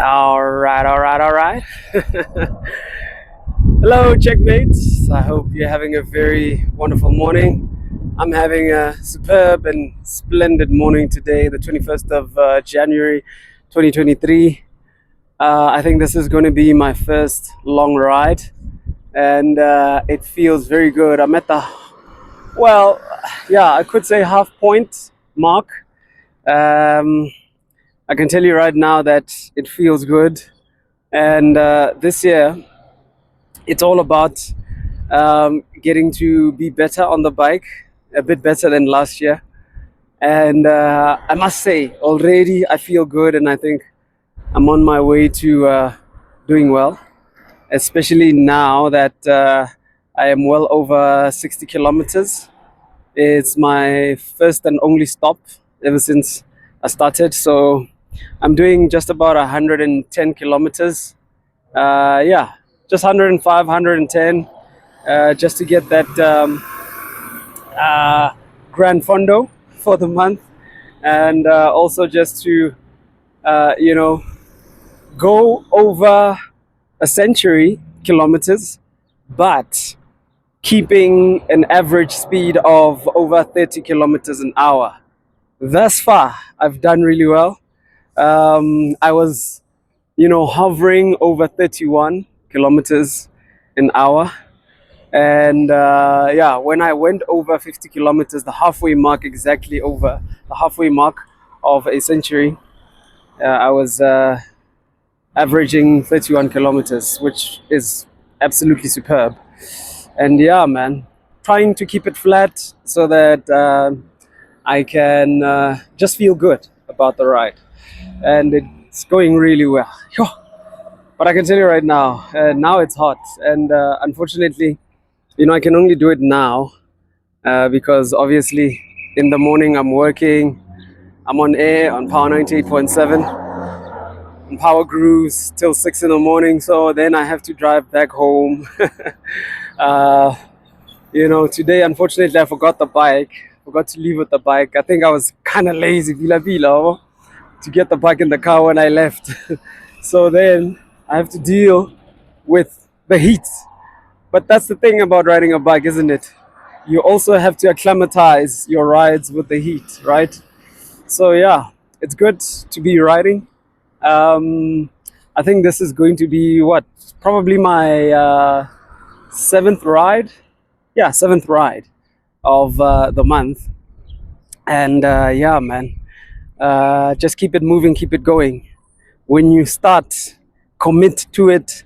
All right. Hello, checkmates. I hope you're having a very wonderful morning. I'm having a superb and splendid morning today, the 21st of January 2023. I think this is going to be my first long ride, and it feels very good. I'm at the, well, yeah, I could say half point mark. I can tell you right now that it feels good. And this year, it's all about getting to be better on the bike, a bit better than last year. And I must say, already I feel good, and I think I'm on my way to doing well, especially now that I am well over 60 kilometers. It's my first and only stop ever since I started. So I'm doing just about 110 kilometers. Yeah, just 105, 110, just to get that grand fondo for the month, and also just to, you know, go over a century kilometers, but keeping an average speed of over 30 kilometers an hour. Thus far, I've done really well. I was, hovering over 31 kilometers an hour. And yeah, when I went over 50 kilometers, the halfway mark, exactly over the halfway mark of a century, I was averaging 31 kilometers, which is absolutely superb. And yeah, man, trying to keep it flat so that I can just feel good about the ride. And it's going really well. But I can tell you right now, now it's hot. And unfortunately, I can only do it now because obviously in the morning I'm working. I'm on air on Power 98.7 and Power Grooves till 6 in the morning. So then I have to drive back home. Today, unfortunately, I forgot the bike. Forgot to leave with the bike. I think I was kind of lazy to get the bike in the car when I left. So then I have to deal with the heat. But that's the thing about riding a bike, isn't it? You also have to acclimatize your rides with the heat, right? So yeah, it's good to be riding. I think this is going to be probably my seventh ride. Yeah, seventh ride of the month. And yeah, man, just keep it moving, keep it going. When you start, commit to it,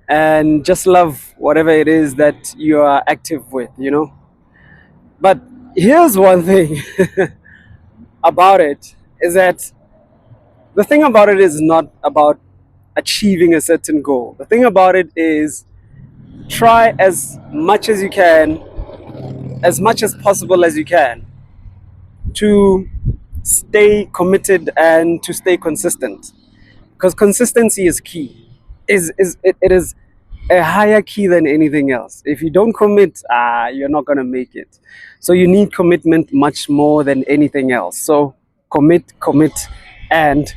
and just love whatever it is that you are active with, But here's one thing about it, is that the thing about it is not about achieving a certain goal. The thing about it is try as much as you can, as much as possible as you can, to stay committed and to stay consistent, because consistency is key. It is a higher key than anything else. If you don't commit, you're not gonna make it. So you need commitment much more than anything else. So commit, and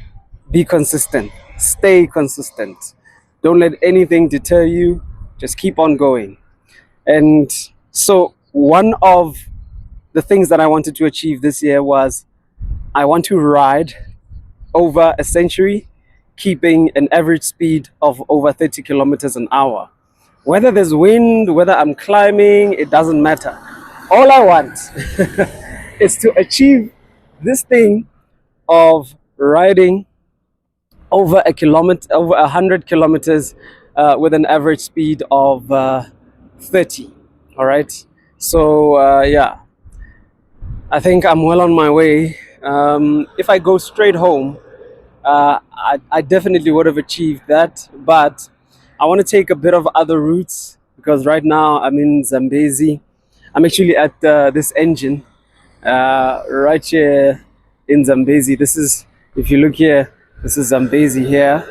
be consistent. Stay consistent. Don't let anything deter you. Just keep on going. And so one of the things that I wanted to achieve this year was I want to ride over a century, keeping an average speed of over 30 kilometers an hour. Whether there's wind, whether I'm climbing, it doesn't matter. All I want is to achieve this thing of riding over 100 kilometers with an average speed of 30. All right. So yeah, I think I'm well on my way. If I go straight home, I definitely would have achieved that, but I want to take a bit of other routes, because right now I'm in Zambezi. I'm actually at this engine right here in Zambezi. This is, if you look here, this is Zambezi here,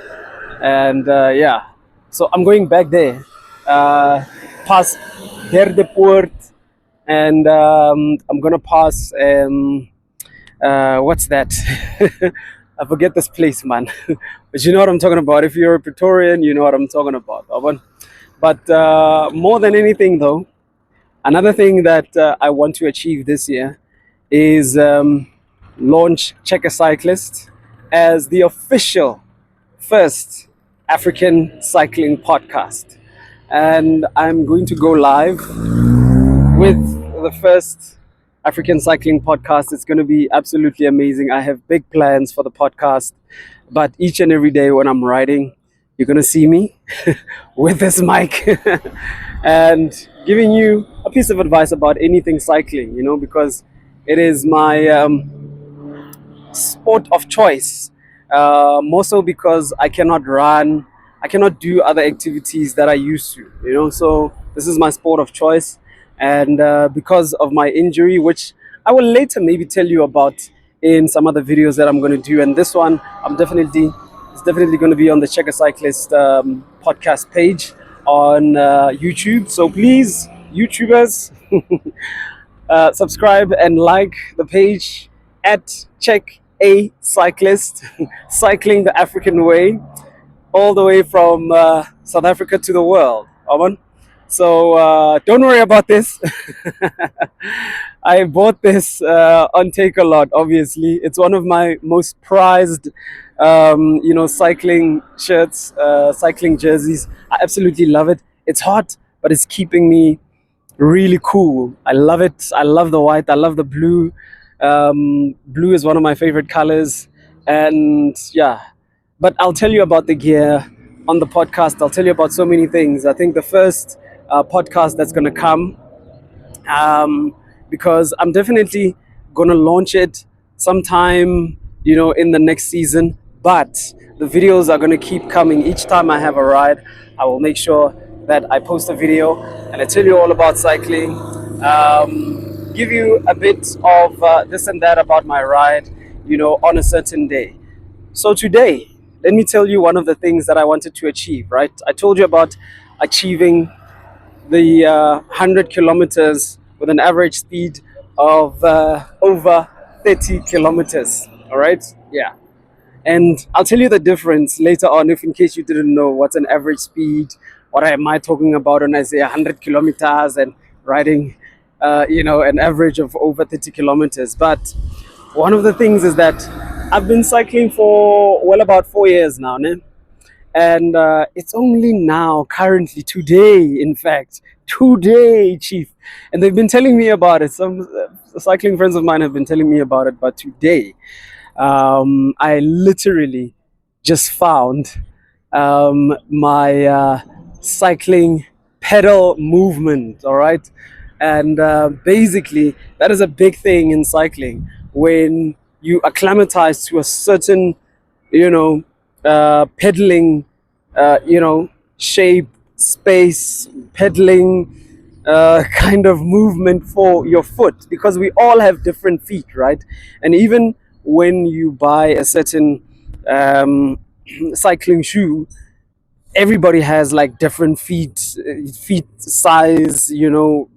and yeah, so I'm going back there, past Derdeport, and I'm gonna pass what's that? I forget this place, man. But you know what I'm talking about. If you're a Praetorian, you know what I'm talking about. But more than anything, though, another thing that I want to achieve this year is launch Check a Cyclist as the official first African cycling podcast. And I'm going to go live with the first African cycling podcast. It's going to be absolutely amazing. I have big plans for the podcast, but each and every day when I'm riding, you're going to see me with this mic and giving you a piece of advice about anything cycling, you know, because it is my sport of choice. More so because I cannot run, I cannot do other activities that I used to, you know. So this is my sport of choice, and because of my injury, which I will later maybe tell you about in some other videos that I'm going to do, and this one it's definitely going to be on the Checker Cyclist podcast page on YouTube. So please, YouTubers, subscribe and like the page at Check a Cyclist, cycling the African way, all the way from South Africa to the world. Aman. So don't worry about this. I bought this on Take a Lot. Obviously, it's one of my most prized, cycling shirts, cycling jerseys. I absolutely love it. It's hot, but it's keeping me really cool. I love it. I love the white. I love the blue. Blue is one of my favorite colors, and yeah. But I'll tell you about the gear on the podcast. I'll tell you about so many things. I think the first podcast that's going to come, because I'm definitely going to launch it sometime, you know, in the next season. But the videos are going to keep coming. Each time I have a ride, I will make sure that I post a video and I tell you all about cycling. Give you a bit of this and that about my ride, you know, on a certain day. So today, let me tell you one of the things that I wanted to achieve, right? I told you about achieving the 100 kilometers with an average speed of over 30 kilometers, all right? Yeah. And I'll tell you the difference later on, if in case you didn't know what's an average speed, what am I talking about when I say 100 kilometers and riding an average of over 30 kilometers. But one of the things is that I've been cycling for well about 4 years now, né? And it's only now, currently, today, in fact, today, Chief. And they've been telling me about it. Some cycling friends of mine have been telling me about it, but today, I literally just found my cycling pedal movement, all right? And basically, that is a big thing in cycling. When you acclimatize to a certain, pedaling, shape, space, pedaling kind of movement for your foot, because we all have different feet, right? And even when you buy a certain cycling shoe, everybody has like different feet size, you know,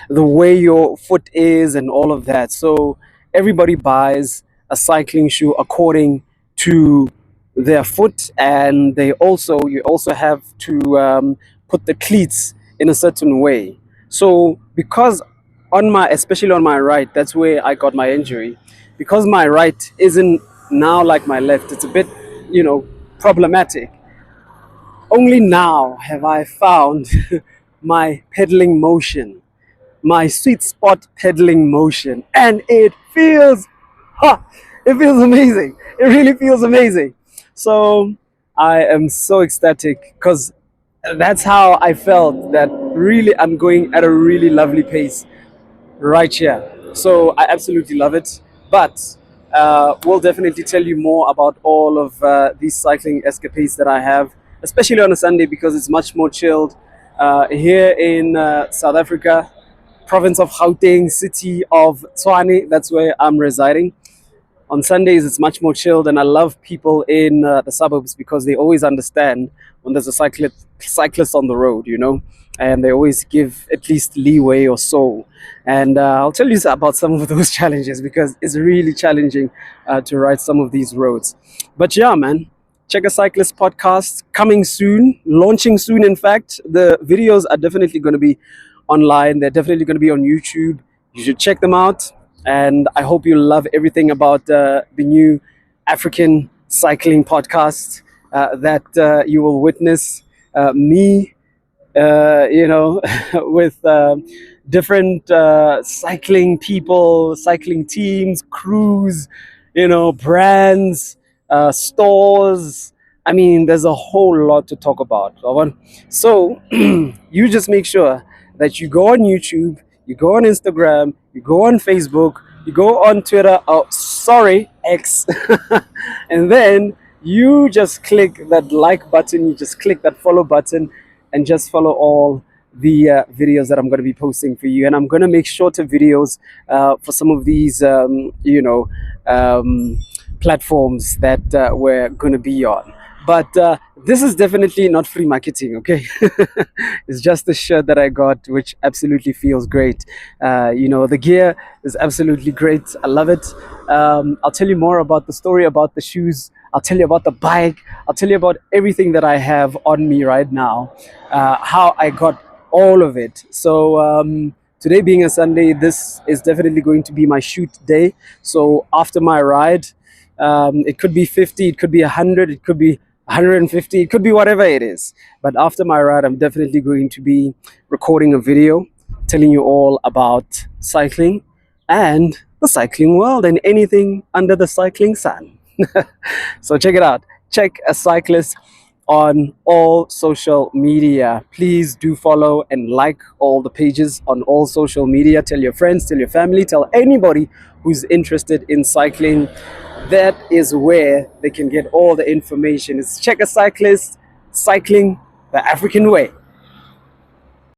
the way your foot is and all of that. So everybody buys a cycling shoe according to their foot, and you also have to put the cleats in a certain way. So because especially on my right, that's where I got my injury, because my right isn't now like my left, it's a bit, problematic. Only now have I found my pedaling motion, my sweet spot pedaling motion, and it feels amazing. It really feels amazing. So I am so ecstatic, because that's how I felt that really I'm going at a really lovely pace right here. So I absolutely love it. But we'll definitely tell you more about all of these cycling escapades that I have, especially on a Sunday, because it's much more chilled here in South Africa, province of Gauteng, city of Tshwane. That's where I'm residing. On Sundays, it's much more chilled, and I love people in the suburbs because they always understand when there's a cyclist on the road, you know, and they always give at least leeway or so. And I'll tell you about some of those challenges because it's really challenging to ride some of these roads. But yeah, man, check a cyclist podcast coming soon, launching soon. In fact, the videos are definitely going to be online. They're definitely going to be on YouTube. You should check them out. And I hope you love everything about the new African cycling podcast that you will witness. Me, with different cycling people, cycling teams, crews, brands, stores. I mean, there's a whole lot to talk about. So you just make sure that you go on YouTube, you go on Instagram, you go on Facebook, you go on Twitter, X, and then you just click that like button, you just click that follow button, and just follow all the videos that I'm going to be posting for you. And I'm going to make shorter videos for some of these, platforms that we're going to be on. But this is definitely not free marketing, okay? It's just the shirt that I got, which absolutely feels great. The gear is absolutely great. I love it. I'll tell you more about the story about the shoes. I'll tell you about the bike. I'll tell you about everything that I have on me right now, how I got all of it. So today being a Sunday, this is definitely going to be my shoot day. So after my ride, it could be 50, it could be 100, it could be 150, it could be whatever it is. But after my ride, I'm definitely going to be recording a video telling you all about cycling and the cycling world and anything under the cycling sun. So check it out. Check a cyclist on all social media. Please do follow and like all the pages on all social media. Tell your friends, tell your family, tell anybody who's interested in cycling. That is where they can get all the information. It's Check a Cyclist, cycling the African way.